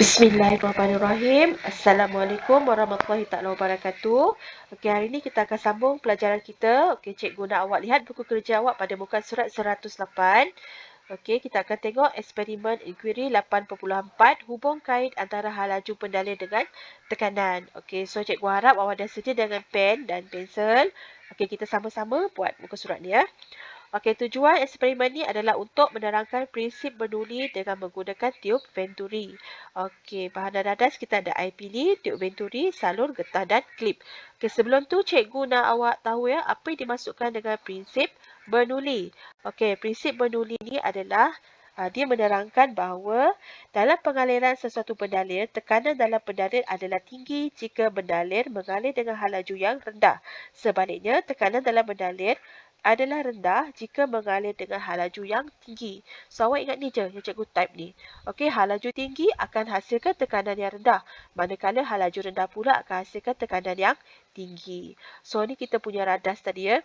Bismillahirrahmanirrahim. Assalamualaikum warahmatullahi taala wabarakatuh. Okey, hari ini kita akan sambung pelajaran kita. Okey, cikgu nak awak lihat buku kerja awak pada muka surat 108. Okey, kita akan tengok eksperimen inquiry 8.4, hubung kait antara hal laju pendalil dengan tekanan. Okey, so cikgu harap awak dah sedia dengan pen dan pensel. Okey, kita sama-sama buat muka surat ni ya. Okey, tujuan eksperimen ni adalah untuk menerangkan prinsip berduri dengan menggunakan tiup Venturi. Okey, bahan dan radas kita ada air pilih, tiup Venturi, salur, getah dan klip. Okey, sebelum tu cikgu nak awak tahu ya apa yang dimasukkan dengan prinsip bernuli. Okey, prinsip bernuli ni adalah dia menerangkan bahawa dalam pengaliran sesuatu pendalil, tekanan dalam pendalil adalah tinggi jika pendalil mengalir dengan hal laju yang rendah. Sebaliknya, tekanan dalam pendalil adalah rendah jika mengalir dengan hal laju yang tinggi. So, awak ingat ni je yang cikgu type ni. Okey, hal laju tinggi akan hasilkan tekanan yang rendah. Manakala hal laju rendah pula akan hasilkan tekanan yang tinggi. So, ni kita punya radas tadi ya.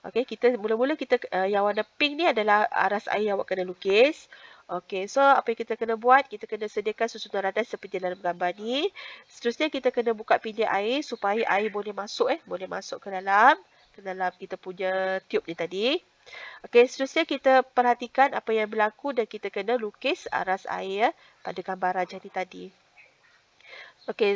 Okey, kita mula-mula kita yang warna pink ni adalah aras air yang awak kena lukis. Okey, so apa yang kita kena buat? Kita kena sediakan susunan radas seperti dalam gambar ni. Seterusnya kita kena buka pindik air supaya air boleh masuk boleh masuk ke dalam kita punya tube ni tadi. Okey, seterusnya kita perhatikan apa yang berlaku dan kita kena lukis aras air pada gambar rajah ni tadi. Okey,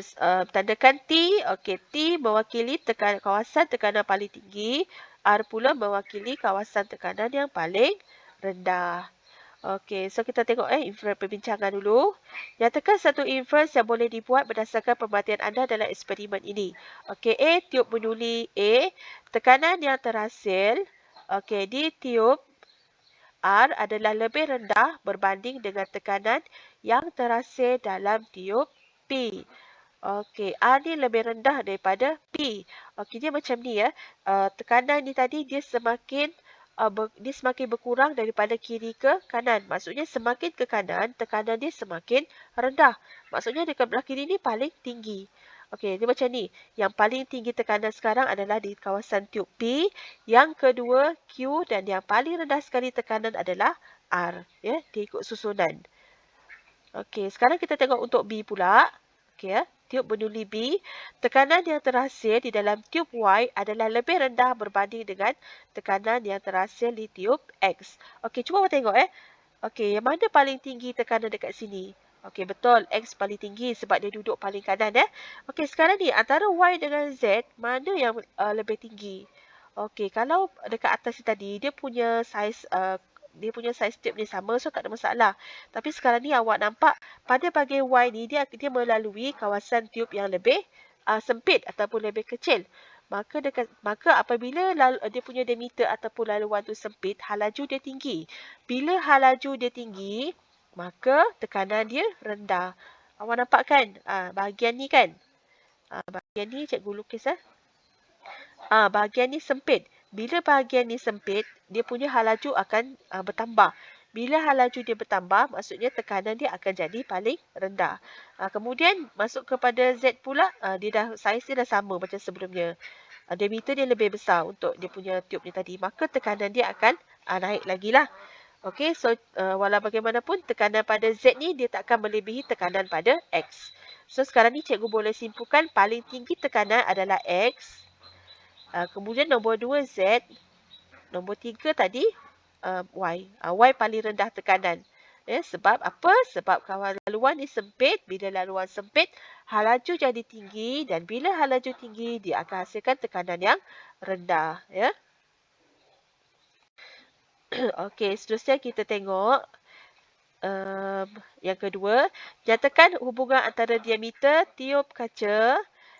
tandakan T. Okey, T mewakili kawasan tekanan paling tinggi. R pula mewakili kawasan tekanan yang paling rendah. Okey, so kita tengok inference perbincangan dulu. Nyatakan satu inference yang boleh dibuat berdasarkan pemerhatian anda dalam eksperimen ini. Okey, A, tiup bernuli A. Tekanan yang terhasil di tiup R adalah lebih rendah berbanding dengan tekanan yang terhasil dalam tiup P. Okey, R ni lebih rendah daripada P. Okey, dia macam ni ya. Tekanan ni tadi dia semakin berkurang daripada kiri ke kanan. Maksudnya semakin ke kanan, tekanan dia semakin rendah. Maksudnya dekat belah kiri ni paling tinggi. Okey, dia macam ni. Yang paling tinggi tekanan sekarang adalah di kawasan tiub P. Yang kedua Q dan yang paling rendah sekali tekanan adalah R. Ya, dia ikut susunan. Okey, sekarang kita tengok untuk B pula. Okey ya. Tiub bernuli B, tekanan yang terhasil di dalam tiub Y adalah lebih rendah berbanding dengan tekanan yang terhasil di tiub X. Okey, cuba awak tengok Okey, yang mana paling tinggi tekanan dekat sini? Okey, betul. X paling tinggi sebab dia duduk paling kanan Okey, sekarang ni antara Y dengan Z, mana yang lebih tinggi? Okey, kalau dekat atas ni tadi, dia punya saiz tiub ni sama, so tak ada masalah. Tapi sekarang ni awak nampak pada bahagian Y ni dia melalui kawasan tiub yang lebih sempit ataupun lebih kecil. Maka apabila dia punya diameter ataupun laluan tu sempit, hal laju dia tinggi. Bila hal laju dia tinggi, maka tekanan dia rendah. Awak nampak kan? Bahagian ni kan? Bahagian ni cikgu lukis bahagian ni sempit. Bila bahagian ni sempit, dia punya hal laju akan bertambah. Bila hal laju dia bertambah, maksudnya tekanan dia akan jadi paling rendah. Kemudian masuk kepada Z pula, saiz dia dah sama macam sebelumnya. Diameter dia lebih besar untuk dia punya tiub ni tadi. Maka tekanan dia akan naik lagi lah. Okey, so walau bagaimanapun tekanan pada Z ni dia tak akan melebihi tekanan pada X. So sekarang ni cikgu boleh simpulkan paling tinggi tekanan adalah X. Kemudian nombor 2 Z, nombor 3 tadi Y. Y paling rendah tekanan. Sebab apa? Sebab laluan ni sempit. Bila laluan sempit, hal laju jadi tinggi dan bila hal laju tinggi, dia akan hasilkan tekanan yang rendah. Ya. Okey, seterusnya kita tengok yang kedua. Nyatakan hubungan antara diameter tiub kaca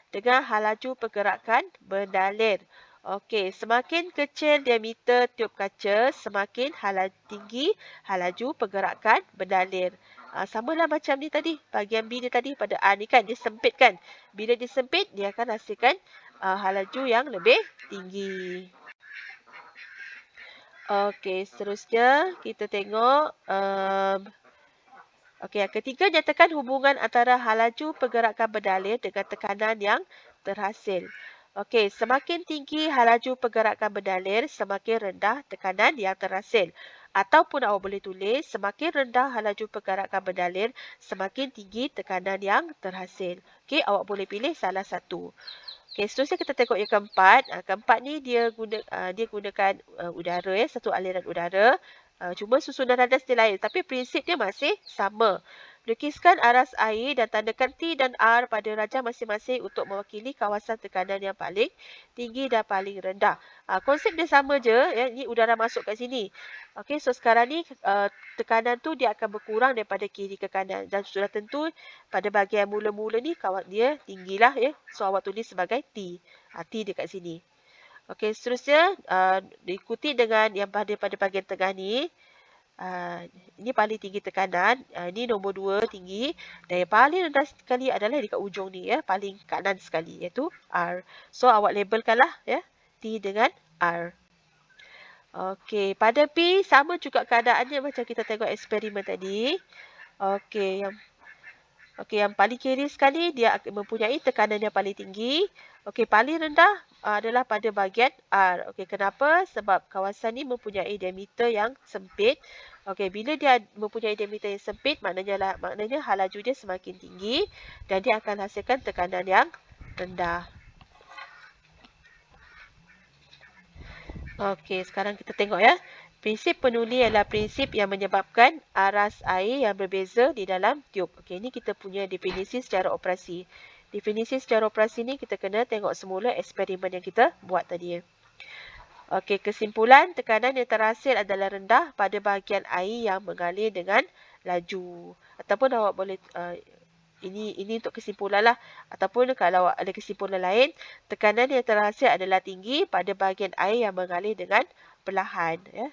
dengan hal laju pergerakan pendalil. Okey, semakin kecil diameter tiub kaca, semakin tinggi hal laju pergerakan pendalil. Samalah macam ni tadi, bahagian B ni tadi pada A ni kan, dia sempit kan. Bila dia sempit, dia akan hasilkan hal laju yang lebih tinggi. Okey, seterusnya kita tengok okey, yang ketiga, nyatakan hubungan antara hal laju pergerakan pendalil dengan tekanan yang terhasil. Okey, semakin tinggi hal laju pergerakan pendalil, semakin rendah tekanan yang terhasil. Ataupun awak boleh tulis, semakin rendah laju pergerakan berdalir, semakin tinggi tekanan yang terhasil. Okey, awak boleh pilih salah satu. Okey, seterusnya kita tengok yang keempat. Keempat ni dia gunakan udara, satu aliran udara. Cuma susunan radas dia lain, tapi prinsip dia masih sama. Lukiskan aras air dan tandakan T dan R pada rajah masing-masing untuk mewakili kawasan tekanan yang paling tinggi dan paling rendah. Konsep dia sama je, ya. Ini udara masuk kat sini. Okey, so sekarang ni tekanan tu dia akan berkurang daripada kiri ke kanan, dan sudah tentu pada bahagian mula-mula ni kawat dia tinggilah, ya. So awak tulis sebagai T. T dekat sini. Okey, seterusnya diikuti dengan yang pada bahagian tengah ni. Ini paling tinggi tekanan, ini nombor 2 tinggi, dan yang paling rendah sekali adalah dekat ujung ni, ya, paling kanan sekali, iaitu R. So awak labelkanlah, ya, T dengan R. Okey, pada P sama juga keadaannya macam kita tengok eksperimen tadi. Okey, yang paling kiri sekali dia mempunyai tekanan yang paling tinggi. Okey, paling rendah adalah pada bahagian R. Okey, kenapa? Sebab kawasan ni mempunyai diameter yang sempit. Okey, bila dia mempunyai diameter yang sempit, maknanya hal laju dia semakin tinggi dan dia akan hasilkan tekanan yang rendah. Okey, sekarang kita tengok, ya. Prinsip penuli adalah prinsip yang menyebabkan aras air yang berbeza di dalam tiub. Okey, ini kita punya definisi secara operasi. Definisi secara operasi ni kita kena tengok semula eksperimen yang kita buat tadi. Okey, kesimpulan tekanan yang terhasil adalah rendah pada bahagian air yang mengalir dengan laju. Ataupun awak boleh ini untuk kesimpulan lah. Ataupun kalau ada kesimpulan lain, tekanan yang terhasil adalah tinggi pada bahagian air yang mengalir dengan perlahan. Ya.